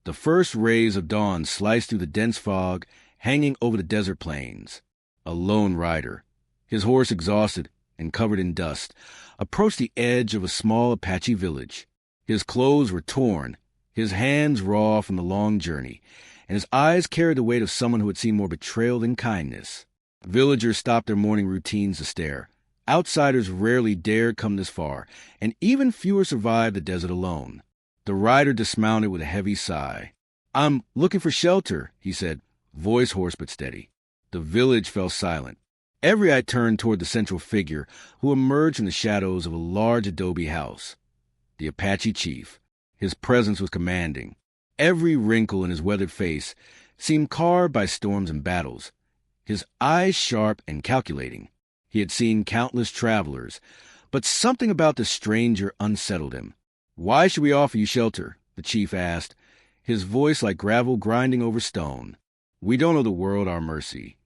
The first rays of dawn sliced through the dense fog hanging over the desert plains. A lone rider, his horse exhausted and covered in dust, approached the edge of a small Apache village. His clothes were torn, his hands raw from the long journey, and his eyes carried the weight of someone who had seen more betrayal than kindness. Villagers stopped their morning routines to stare. Outsiders rarely dared come this far, and even fewer survived the desert alone. The rider dismounted with a heavy sigh. "I'm looking for shelter," he said, voice hoarse but steady. The village fell silent. Every eye turned toward the central figure, who emerged from the shadows of a large adobe house. The Apache chief. His presence was commanding. Every wrinkle in his weathered face seemed carved by storms and battles. His eyes sharp and calculating. He had seen countless travelers, but something about the stranger unsettled him. "Why should we offer you shelter?" the chief asked, his voice like gravel grinding over stone. "We don't owe the world our mercy."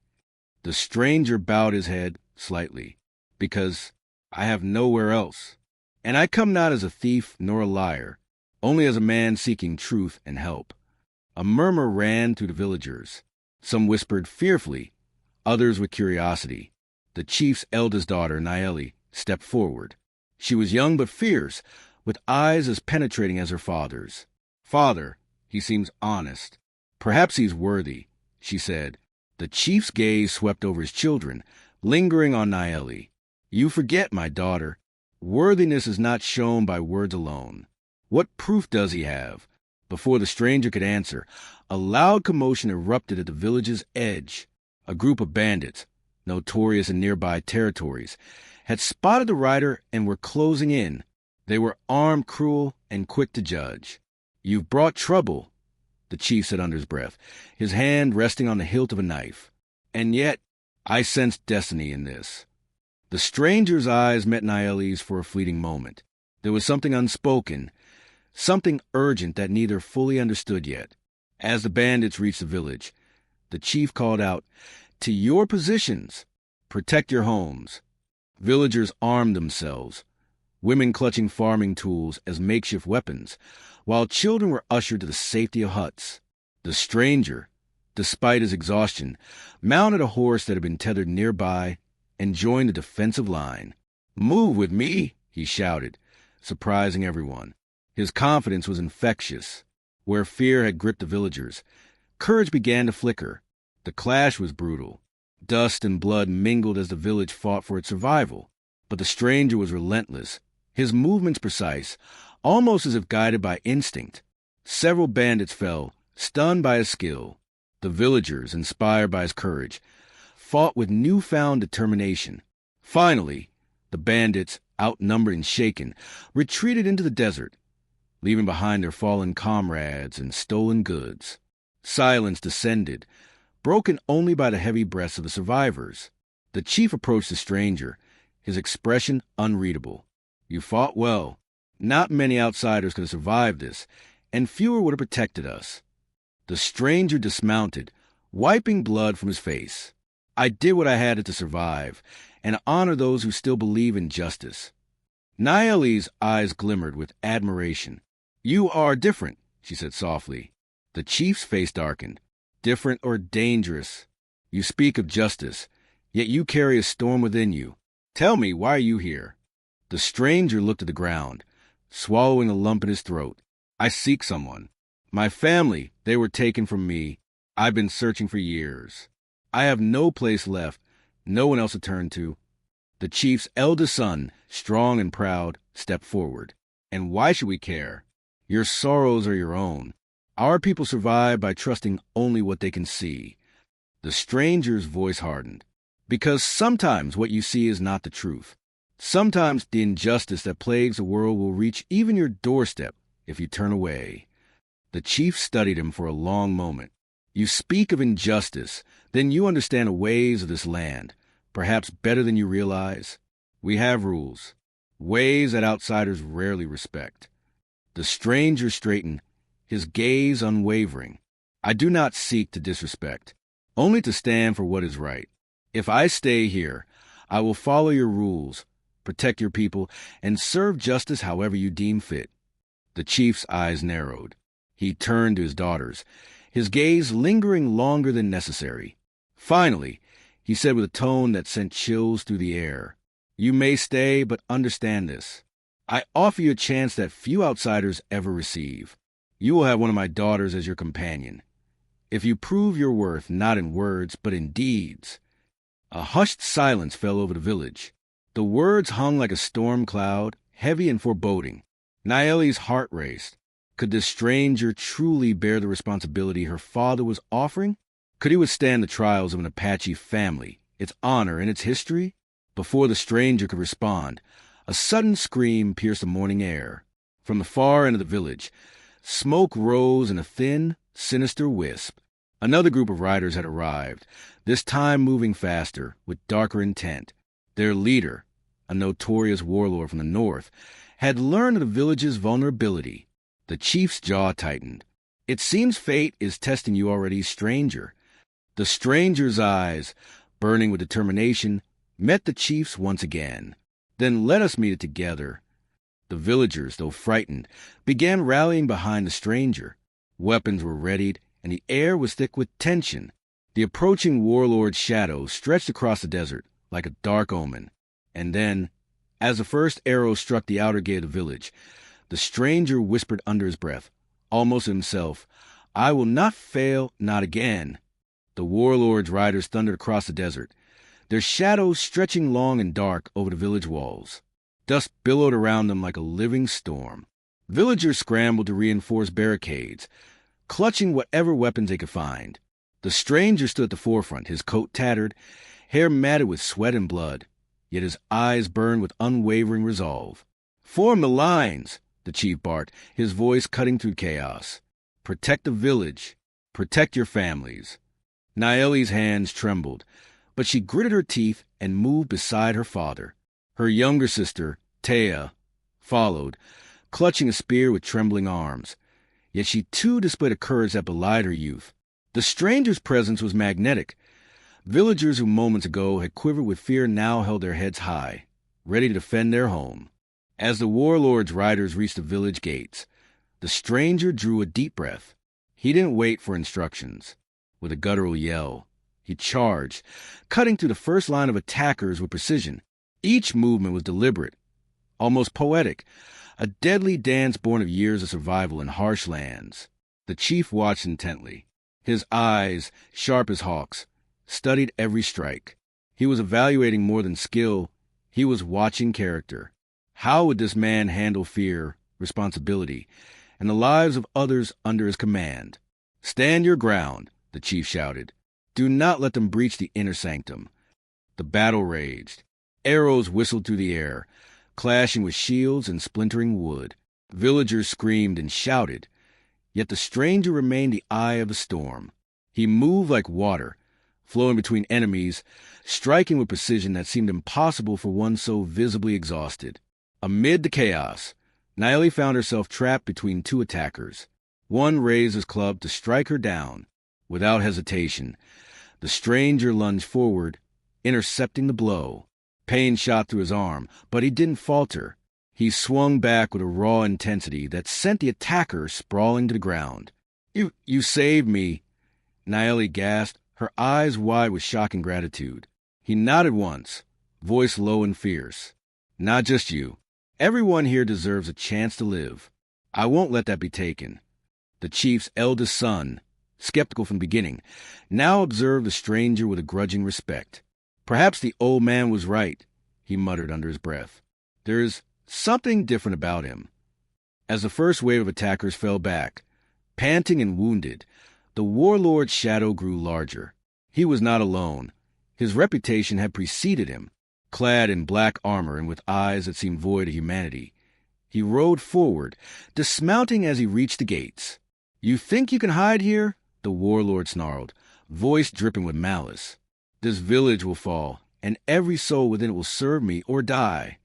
The stranger bowed his head slightly. "Because I have nowhere else. And I come not as a thief nor a liar, only as a man seeking truth and help." A murmur ran through the villagers. Some whispered fearfully, others with curiosity. The chief's eldest daughter, Naeli, stepped forward. She was young but fierce, with eyes as penetrating as her father's. "Father, he seems honest. Perhaps he's worthy," she said. The chief's gaze swept over his children, lingering on Naeli. "You forget, my daughter. Worthiness is not shown by words alone. What proof does he have?" Before the stranger could answer, a loud commotion erupted at the village's edge. A group of bandits, notorious in nearby territories, had spotted the rider and were closing in. They were armed, cruel, and quick to judge. "You've brought trouble," the chief said under his breath, his hand resting on the hilt of a knife. "And yet, I sense destiny in this." The stranger's eyes met Naeli's for a fleeting moment. There was something unspoken, something urgent that neither fully understood yet. As the bandits reached the village, the chief called out, "To your positions! Protect your homes." Villagers armed themselves, women clutching farming tools as makeshift weapons, while children were ushered to the safety of huts. The stranger, despite his exhaustion, mounted a horse that had been tethered nearby and joined the defensive line. "Move with me," he shouted, surprising everyone. His confidence was infectious. Where fear had gripped the villagers, courage began to flicker. The clash was brutal. Dust and blood mingled as the village fought for its survival. But the stranger was relentless, his movements precise, almost as if guided by instinct. Several bandits fell, stunned by his skill. The villagers, inspired by his courage, fought with newfound determination. Finally, the bandits, outnumbered and shaken, retreated into the desert, leaving behind their fallen comrades and stolen goods. Silence descended, broken only by the heavy breaths of the survivors. The chief approached the stranger, his expression unreadable. "You fought well. Not many outsiders could have survived this, and fewer would have protected us." The stranger dismounted, wiping blood from his face. "I did what I had to survive, and honor those who still believe in justice." Naeli's eyes glimmered with admiration. "You are different," she said softly. The chief's face darkened. "Different or dangerous? You speak of justice, yet you carry a storm within you. Tell me, why are you here?" The stranger looked at the ground, swallowing a lump in his throat. "I seek someone. My family, they were taken from me. I've been searching for years. I have no place left, no one else to turn to." The chief's eldest son, strong and proud, stepped forward. "And why should we care? Your sorrows are your own. Our people survive by trusting only what they can see." The stranger's voice hardened. "Because sometimes what you see is not the truth. Sometimes the injustice that plagues the world will reach even your doorstep if you turn away." The chief studied him for a long moment. "You speak of injustice, then you understand the ways of this land, perhaps better than you realize. We have rules, ways that outsiders rarely respect." The stranger straightened, his gaze unwavering. "I do not seek to disrespect, only to stand for what is right. If I stay here, I will follow your rules, protect your people, and serve justice however you deem fit." The chief's eyes narrowed. He turned to his daughters, his gaze lingering longer than necessary. Finally, he said with a tone that sent chills through the air, "You may stay, but understand this. I offer you a chance that few outsiders ever receive. You will have one of my daughters as your companion. If you prove your worth not in words, but in deeds." A hushed silence fell over the village. The words hung like a storm cloud, heavy and foreboding. Nayeli's heart raced. Could this stranger truly bear the responsibility her father was offering? Could he withstand the trials of an Apache family, its honor and its history? Before the stranger could respond, a sudden scream pierced the morning air. From the far end of the village, smoke rose in a thin, sinister wisp. Another group of riders had arrived, this time moving faster, with darker intent. Their leader, a notorious warlord from the north, had learned of the village's vulnerability. The chief's jaw tightened. "It seems fate is testing you already, stranger." The stranger's eyes, burning with determination, met the chief's once again. "Then let us meet it together." The villagers, though frightened, began rallying behind the stranger. Weapons were readied, and the air was thick with tension. The approaching warlord's shadow stretched across the desert like a dark omen. And then, as the first arrow struck the outer gate of the village, the stranger whispered under his breath, almost to himself, "I will not fail, not again." The warlord's riders thundered across the desert, their shadows stretching long and dark over the village walls. Dust billowed around them like a living storm. Villagers scrambled to reinforce barricades, clutching whatever weapons they could find. The stranger stood at the forefront, his coat tattered, hair matted with sweat and blood, yet his eyes burned with unwavering resolve. "Form the lines," the chief barked, his voice cutting through chaos. "Protect the village. Protect your families." Nayeli's hands trembled, but she gritted her teeth and moved beside her father. Her younger sister, Taya, followed, clutching a spear with trembling arms. Yet she too displayed a courage that belied her youth. The stranger's presence was magnetic. Villagers who moments ago had quivered with fear now held their heads high, ready to defend their home. As the warlord's riders reached the village gates, the stranger drew a deep breath. He didn't wait for instructions. With a guttural yell, he charged, cutting through the first line of attackers with precision. Each movement was deliberate, almost poetic, a deadly dance born of years of survival in harsh lands. The chief watched intently. His eyes, sharp as hawks, studied every strike. He was evaluating more than skill. He was watching character. How would this man handle fear, responsibility, and the lives of others under his command? "Stand your ground," the chief shouted. "Do not let them breach the inner sanctum." The battle raged. Arrows whistled through the air, clashing with shields and splintering wood. Villagers screamed and shouted. Yet the stranger remained the eye of the storm. He moved like water, flowing between enemies, striking with precision that seemed impossible for one so visibly exhausted. Amid the chaos, Nayeli found herself trapped between two attackers. One raised his club to strike her down. Without hesitation, the stranger lunged forward, intercepting the blow. Pain shot through his arm, but he didn't falter. He swung back with a raw intensity that sent the attacker sprawling to the ground. You saved me," Nayeli gasped, her eyes wide with shock and gratitude. He nodded once, voice low and fierce. "Not just you. Everyone here deserves a chance to live. I won't let that be taken." The chief's eldest son, skeptical from the beginning, now observed the stranger with a grudging respect. "Perhaps the old man was right," he muttered under his breath. "There's something different about him." As the first wave of attackers fell back, panting and wounded, the warlord's shadow grew larger. He was not alone. His reputation had preceded him. Clad in black armor and with eyes that seemed void of humanity, he rode forward, dismounting as he reached the gates. "You think you can hide here?" the warlord snarled, voice dripping with malice. "This village will fall, and every soul within it will serve me or die."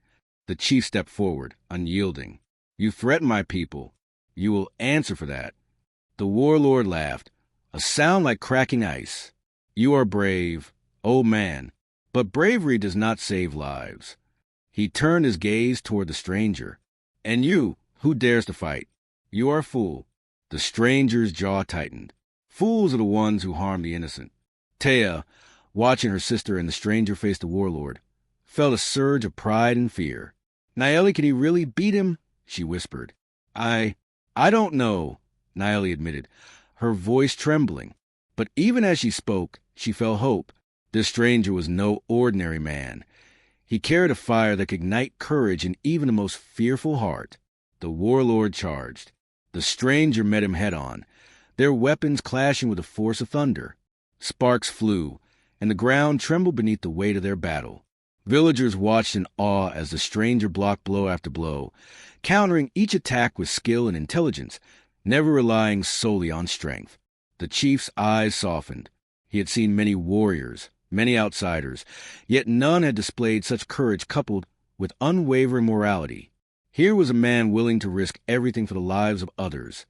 The chief stepped forward, unyielding. "You threaten my people. You will answer for that." The warlord laughed, a sound like cracking ice. "You are brave, old man, but bravery does not save lives." He turned his gaze toward the stranger. "And you, who dares to fight? You are a fool. The stranger's jaw tightened. Fools are the ones who harm the innocent. Taya, watching her sister and the stranger face the warlord, felt a surge of pride and fear. "Nayeli, can he really beat him?" she whispered. I don't know," Nayeli admitted, her voice trembling. But even as she spoke, she felt hope. This stranger was no ordinary man. He carried a fire that could ignite courage in even the most fearful heart. The warlord charged. The stranger met him head-on, their weapons clashing with the force of thunder. Sparks flew, and the ground trembled beneath the weight of their battle. Villagers watched in awe as the stranger blocked blow after blow, countering each attack with skill and intelligence, never relying solely on strength. The chief's eyes softened. He had seen many warriors, many outsiders, yet none had displayed such courage coupled with unwavering morality. Here was a man willing to risk everything for the lives of others,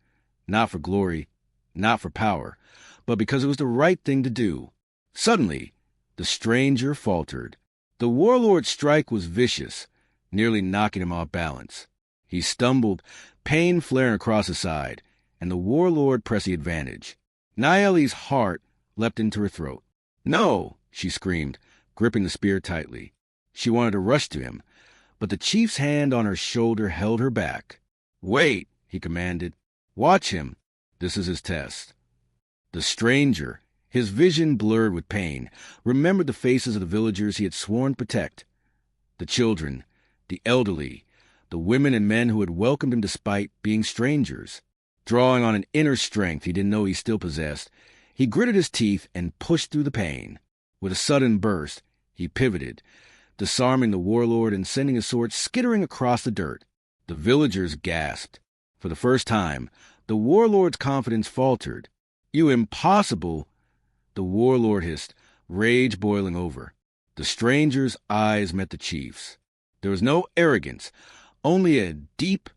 not for glory, not for power, but because it was the right thing to do. Suddenly, the stranger faltered. The warlord's strike was vicious, nearly knocking him off balance. He stumbled, pain flaring across his side, and the warlord pressed the advantage. Nayeli's heart leapt into her throat. "No!" she screamed, gripping the spear tightly. She wanted to rush to him, but the chief's hand on her shoulder held her back. "Wait," he commanded. "Watch him. This is his test." The stranger, his vision blurred with pain, remembered the faces of the villagers he had sworn to protect. The children, the elderly, the women and men who had welcomed him despite being strangers. Drawing on an inner strength he didn't know he still possessed, he gritted his teeth and pushed through the pain. With a sudden burst, he pivoted, disarming the warlord and sending his sword skittering across the dirt. The villagers gasped. For the first time, the warlord's confidence faltered. "You impossible!" the warlord hissed, rage boiling over. The stranger's eyes met the chief's. There was no arrogance, only a deep,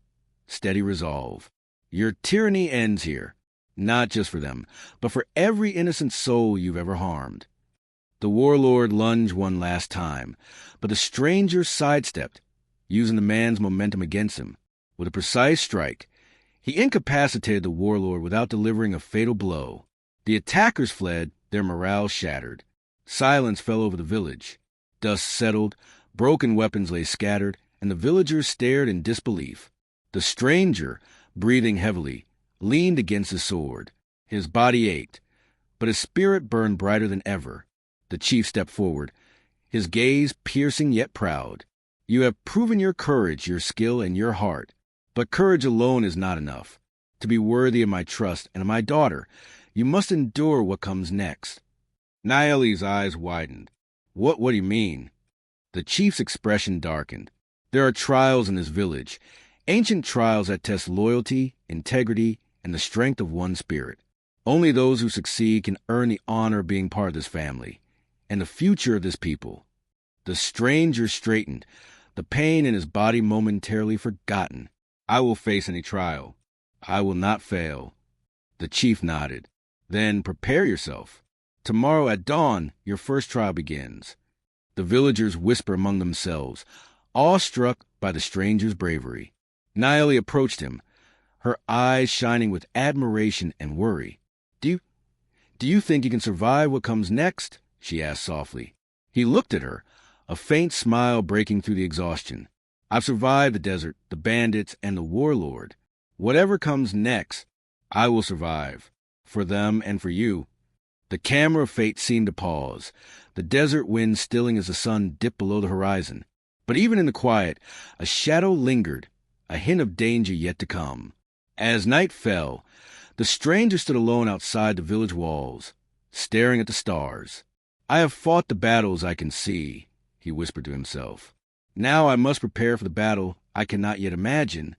steady resolve. "Your tyranny ends here, not just for them, but for every innocent soul you've ever harmed." The warlord lunged one last time, but the stranger sidestepped, using the man's momentum against him. With a precise strike, he incapacitated the warlord without delivering a fatal blow. The attackers fled, their morale shattered. Silence fell over the village. Dust settled, broken weapons lay scattered, and the villagers stared in disbelief. The stranger, breathing heavily, leaned against his sword. His body ached, but his spirit burned brighter than ever. The chief stepped forward, his gaze piercing yet proud. "You have proven your courage, your skill, and your heart. But courage alone is not enough. To be worthy of my trust and of my daughter, you must endure what comes next." Nayeli's eyes widened. What do you mean?" The chief's expression darkened. "There are trials in this village, ancient trials that test loyalty, integrity, and the strength of one's spirit. Only those who succeed can earn the honor of being part of this family and the future of this people." The stranger straightened, the pain in his body momentarily forgotten. "I will face any trial. I will not fail." The chief nodded. "Then prepare yourself. Tomorrow at dawn, your first trial begins." The villagers whispered among themselves, awestruck by the stranger's bravery. Nayeli approached him, her eyes shining with admiration and worry. Do you think you can survive what comes next?" she asked softly. He looked at her, a faint smile breaking through the exhaustion. "I've survived the desert, the bandits, and the warlord. Whatever comes next, I will survive. For them and for you." The camera of fate seemed to pause, the desert wind stilling as the sun dipped below the horizon. But even in the quiet, a shadow lingered, a hint of danger yet to come. As night fell, the stranger stood alone outside the village walls, staring at the stars. "I have fought the battles I can see," he whispered to himself. "Now I must prepare for the battle I cannot yet imagine."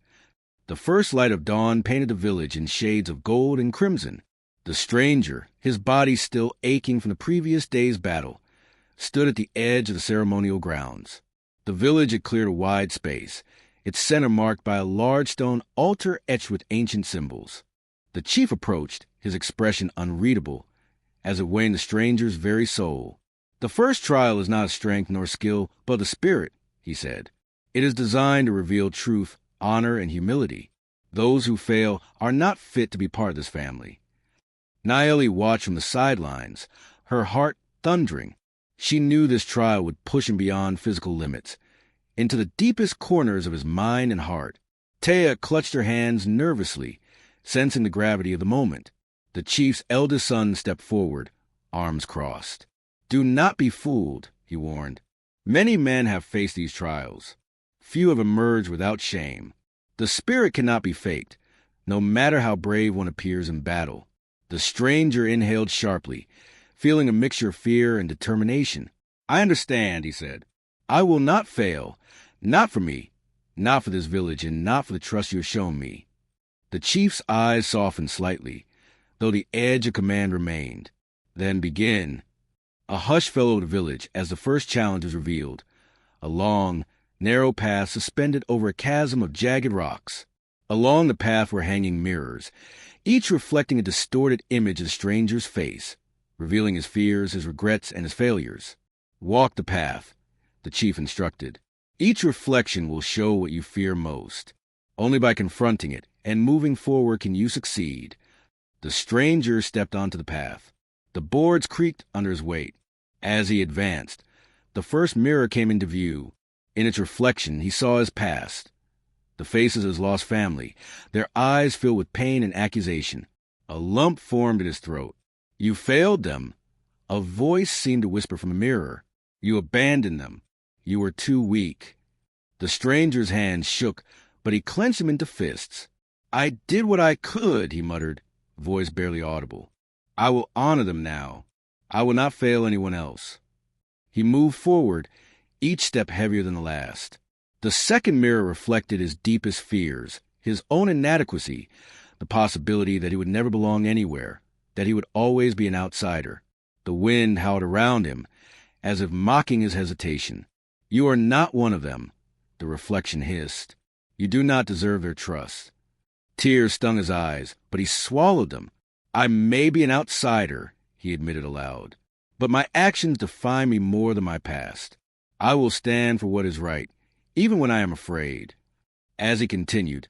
The first light of dawn painted the village in shades of gold and crimson. The stranger, his body still aching from the previous day's battle, stood at the edge of the ceremonial grounds. The village had cleared a wide space, its center marked by a large stone altar etched with ancient symbols. The chief approached, his expression unreadable, as it weighed the stranger's very soul. "The first trial is not of strength nor skill, but of spirit," he said. "It is designed to reveal truth, honor, and humility. Those who fail are not fit to be part of this family. Naeli watched from the sidelines, her heart thundering. She knew this trial would push him beyond physical limits, into the deepest corners of his mind and heart. Taya clutched her hands nervously, sensing the gravity of the moment. The chief's eldest son stepped forward, arms crossed. "Do not be fooled," he warned. "Many men have faced these trials. Few have emerged without shame. The spirit cannot be faked, no matter how brave one appears in battle." The stranger inhaled sharply, feeling a mixture of fear and determination. "I understand," he said. "I will not fail. Not for me, not for this village, and not for the trust you have shown me." The chief's eyes softened slightly, though the edge of command remained. "Then begin." A hush fell over the village as the first challenge was revealed. A long, narrow path suspended over a chasm of jagged rocks. Along the path were hanging mirrors, each reflecting a distorted image of the stranger's face, revealing his fears, his regrets, and his failures. "Walk the path," the chief instructed. "Each reflection will show what you fear most. Only by confronting it and moving forward can you succeed." The stranger stepped onto the path. The boards creaked under his weight. As he advanced, the first mirror came into view. In its reflection, he saw his past, the faces of his lost family, their eyes filled with pain and accusation. A lump formed in his throat. "You failed them." A voice seemed to whisper from the mirror. "You abandoned them. You were too weak." The stranger's hands shook, but he clenched them into fists. "I did what I could," he muttered, voice barely audible. "I will honor them now. I will not fail anyone else." He moved forward, each step heavier than the last. The second mirror reflected his deepest fears, his own inadequacy, the possibility that he would never belong anywhere, that he would always be an outsider. The wind howled around him, as if mocking his hesitation. "You are not one of them," the reflection hissed. "You do not deserve their trust." Tears stung his eyes, but he swallowed them. "I may be an outsider," he admitted aloud, "but my actions define me more than my past. I will stand for what is right, even when I am afraid." As he continued,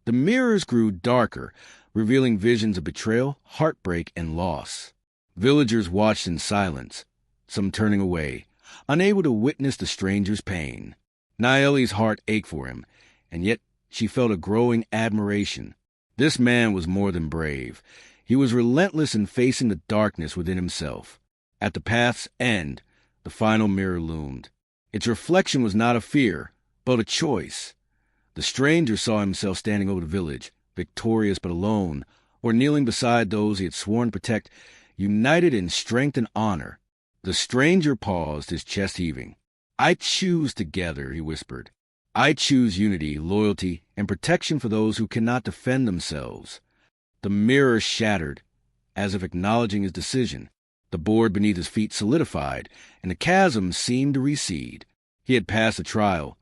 the mirrors grew darker, revealing visions of betrayal, heartbreak, and loss. Villagers watched in silence, some turning away, unable to witness the stranger's pain. Naeli's heart ached for him, and yet she felt a growing admiration. This man was more than brave. He was relentless in facing the darkness within himself. At the path's end, the final mirror loomed. Its reflection was not a fear, but a choice. The stranger saw himself standing over the village, victorious but alone, or kneeling beside those he had sworn to protect, united in strength and honor. The stranger paused, his chest heaving. "I choose together," he whispered. "I choose unity, loyalty, and protection for those who cannot defend themselves." The mirror shattered, as if acknowledging his decision. The board beneath his feet solidified, and the chasm seemed to recede. He had passed the trial,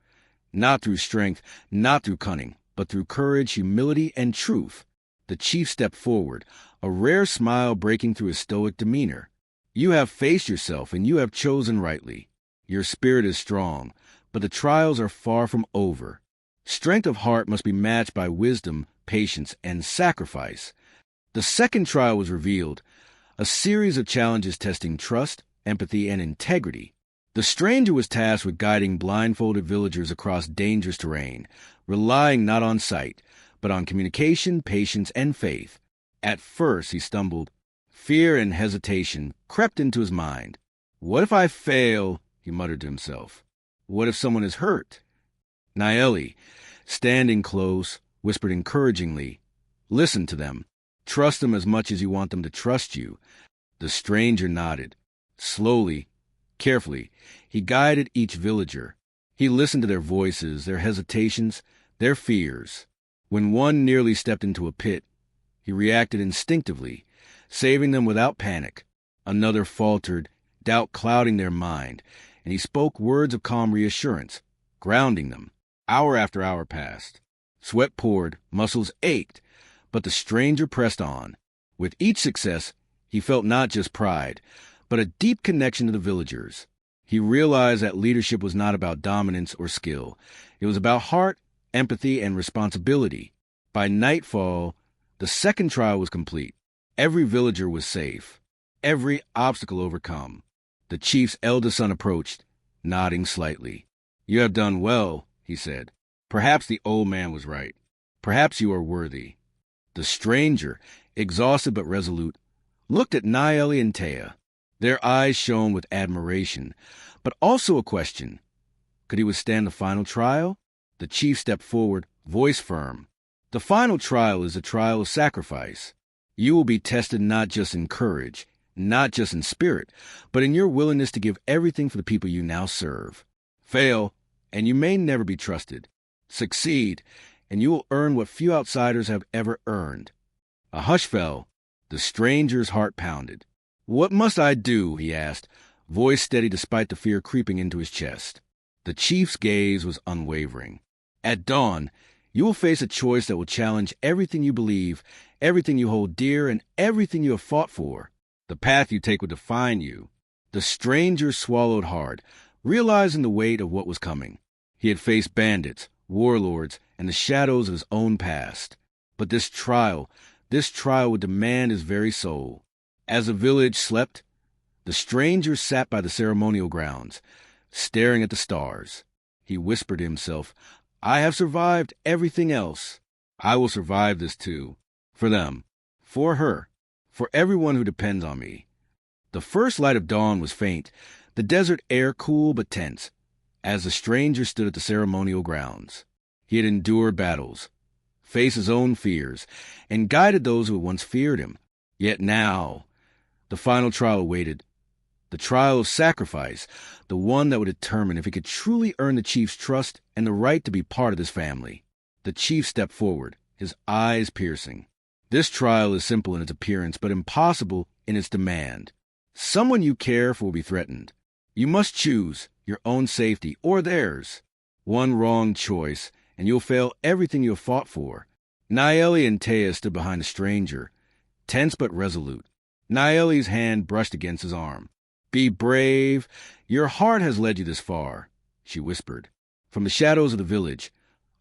not through strength, not through cunning, but through courage, humility, and truth. The chief stepped forward, a rare smile breaking through his stoic demeanor. "You have faced yourself, and you have chosen rightly. Your spirit is strong, but the trials are far from over. Strength of heart must be matched by wisdom, patience, and sacrifice." The second trial was revealed, a series of challenges testing trust, empathy, and integrity. The stranger was tasked with guiding blindfolded villagers across dangerous terrain, relying not on sight, but on communication, patience, and faith. At first he stumbled. Fear and hesitation crept into his mind. "What if I fail?" he muttered to himself. "What if someone is hurt?" Naeli, standing close, whispered encouragingly, "Listen to them. Trust them as much as you want them to trust you." The stranger nodded. Slowly, carefully, he guided each villager. He listened to their voices, their hesitations, their fears. When one nearly stepped into a pit, he reacted instinctively, saving them without panic. Another faltered, doubt clouding their mind, and he spoke words of calm reassurance, grounding them. Hour after hour passed. Sweat poured, muscles ached, but the stranger pressed on. With each success, he felt not just pride, but a deep connection to the villagers. He realized that leadership was not about dominance or skill. It was about heart, empathy, and responsibility. By nightfall, the second trial was complete. Every villager was safe, every obstacle overcome. The chief's eldest son approached, nodding slightly. "You have done well," he said. "Perhaps the old man was right. Perhaps you are worthy." The stranger, exhausted but resolute, looked at Naeli and Taya. Their eyes shone with admiration, but also a question. Could he withstand the final trial? The chief stepped forward, voice firm. "The final trial is a trial of sacrifice. You will be tested not just in courage, not just in spirit, but in your willingness to give everything for the people you now serve. Fail, and you may never be trusted. Succeed, and you will earn what few outsiders have ever earned." A hush fell. The stranger's heart pounded. "What must I do?" he asked, voice steady despite the fear creeping into his chest. The chief's gaze was unwavering. "At dawn, you will face a choice that will challenge everything you believe, everything you hold dear, and everything you have fought for. The path you take will define you." The stranger swallowed hard, realizing the weight of what was coming. He had faced bandits, warlords, and the shadows of his own past. But this trial would demand his very soul. As the village slept, the stranger sat by the ceremonial grounds, staring at the stars. He whispered to himself, "I have survived everything else. I will survive this too. For them, for her, for everyone who depends on me." The first light of dawn was faint, the desert air cool but tense, as the stranger stood at the ceremonial grounds. He had endured battles, faced his own fears, and guided those who had once feared him. Yet now, the final trial awaited. The trial of sacrifice, the one that would determine if he could truly earn the chief's trust and the right to be part of his family. The chief stepped forward, his eyes piercing. "This trial is simple in its appearance, but impossible in its demand. Someone you care for will be threatened. You must choose your own safety or theirs. One wrong choice, and you'll fail everything you have fought for." Naeli and Taya stood behind the stranger, tense but resolute. Naeli's hand brushed against his arm. "Be brave. Your heart has led you this far," she whispered. From the shadows of the village,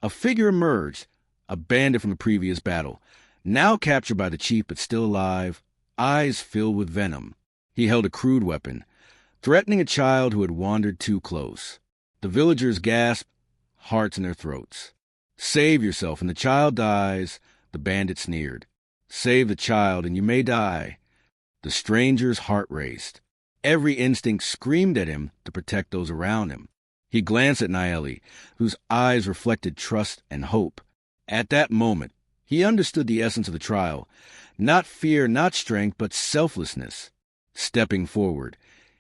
a figure emerged, a bandit from the previous battle, now captured by the chief but still alive, eyes filled with venom. He held a crude weapon, threatening a child who had wandered too close. The villagers gasped, hearts in their throats. "Save yourself, and the child dies," the bandit sneered. "Save the child, and you may die." The stranger's heart raced. Every instinct screamed at him to protect those around him. He glanced at Naeli, whose eyes reflected trust and hope. At that moment, he understood the essence of the trial. Not fear, not strength, but selflessness. Stepping forward,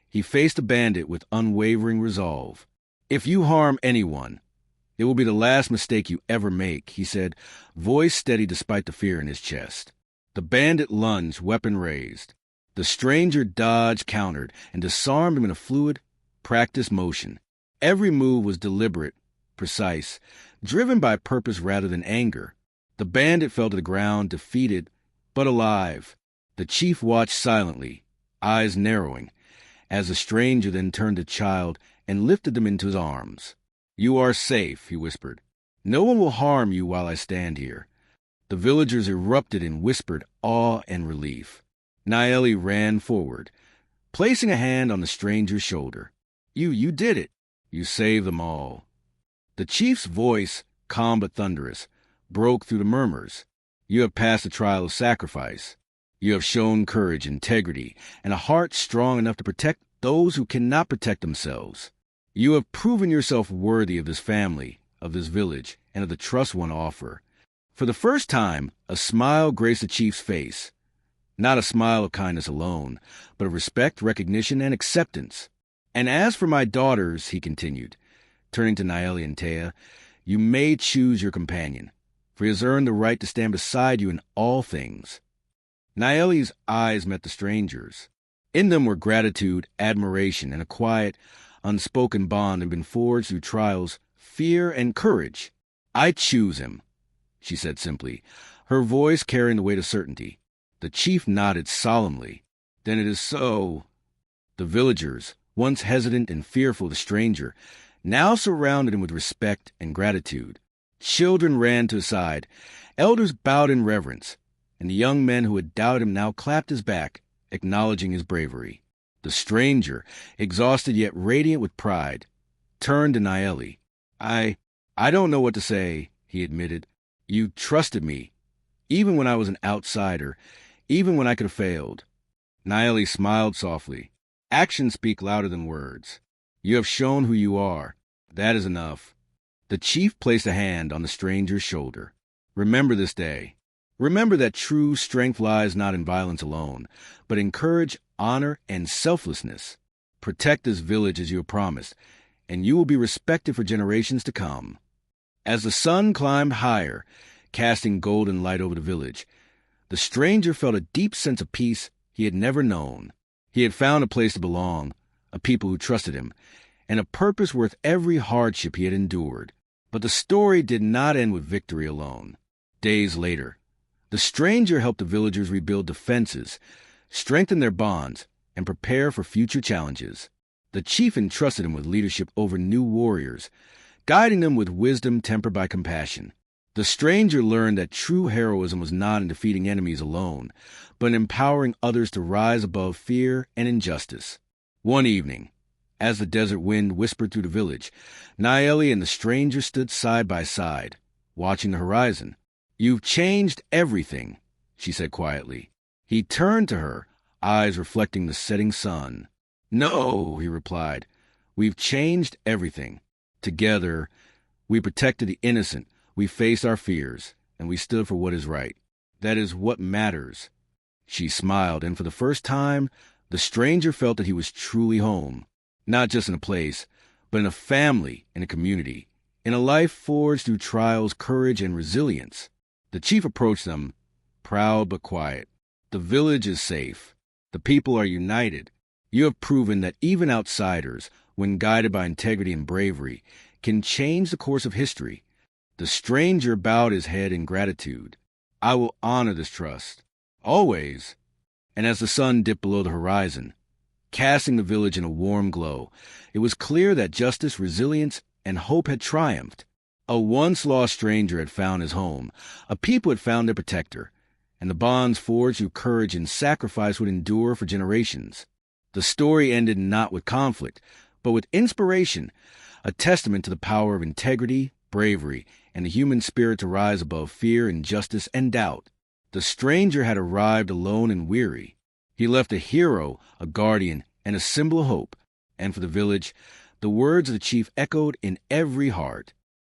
he faced the bandit with unwavering resolve. "If you harm anyone, it will be the last mistake you ever make," he said, voice steady despite the fear in his chest. The bandit lunged, weapon raised. The stranger dodged, countered, and disarmed him in a fluid, practiced motion. Every move was deliberate, precise, driven by purpose rather than anger. The bandit fell to the ground, defeated, but alive. The chief watched silently, eyes narrowing, as the stranger then turned the child and lifted them into his arms. "You are safe," he whispered. "No one will harm you while I stand here." The villagers erupted in whispered awe and relief. Naeli ran forward, placing a hand on the stranger's shoulder. You did it. You saved them all." The chief's voice, calm but thunderous, broke through the murmurs. "You have passed the trial of sacrifice. You have shown courage, integrity, and a heart strong enough to protect those who cannot protect themselves. You have proven yourself worthy of this family, of this village, and of the trust one offer." For the first time, a smile graced the chief's face. Not a smile of kindness alone, but of respect, recognition, and acceptance. "And as for my daughters," he continued, turning to Naeli and Taya, "you may choose your companion, for he has earned the right to stand beside you in all things." Naeli's eyes met the stranger's. In them were gratitude, admiration, and a quiet, unspoken bond that had been forged through trials, fear, and courage. "I choose him," she said simply, her voice carrying the weight of certainty. The chief nodded solemnly. "Then it is so." The villagers, once hesitant and fearful of the stranger, now surrounded him with respect and gratitude. Children ran to his side. Elders bowed in reverence, and the young men who had doubted him now clapped his back, acknowledging his bravery. The stranger, exhausted yet radiant with pride, turned to Naeli. I don't know what to say, he admitted. You trusted me, even when I was an outsider, even when I could have failed. Naeli smiled softly. Actions speak louder than words. You have shown who you are. That is enough. The chief placed a hand on the stranger's shoulder. Remember this day. Remember that true strength lies not in violence alone, but in courage, honor, and selflessness. Protect this village as you have promised, and you will be respected for generations to come. As the sun climbed higher, casting golden light over the village, the stranger felt a deep sense of peace he had never known. He had found a place to belong, a people who trusted him, and a purpose worth every hardship he had endured. But the story did not end with victory alone. Days later, the stranger helped the villagers rebuild defenses, strengthen their bonds, and prepare for future challenges. The chief entrusted him with leadership over new warriors, guiding them with wisdom tempered by compassion. The stranger learned that true heroism was not in defeating enemies alone, but in empowering others to rise above fear and injustice. One evening, as the desert wind whispered through the village, Naeli and the stranger stood side by side, watching the horizon. You've changed everything, she said quietly. He turned to her, eyes reflecting the setting sun. No, he replied. We've changed everything. Together, we protected the innocent, we faced our fears, and we stood for what is right. That is what matters. She smiled, and for the first time, the stranger felt that he was truly home, not just in a place, but in a family, in a community, in a life forged through trials, courage, and resilience. The chief approached them, proud but quiet. The village is safe. The people are united. You have proven that even outsiders, when guided by integrity and bravery, can change the course of history. The stranger bowed his head in gratitude. I will honor this trust. Always. And as the sun dipped below the horizon, casting the village in a warm glow, it was clear that justice, resilience, and hope had triumphed. A once-lost stranger had found his home. A people had found their protector. And the bonds forged through courage and sacrifice would endure for generations. The story ended not with conflict, but with inspiration, a testament to the power of integrity, bravery, and the human spirit to rise above fear, injustice, and doubt. The stranger had arrived alone and weary. He left a hero, a guardian, and a symbol of hope. And for the village, the words of the chief echoed in every heart.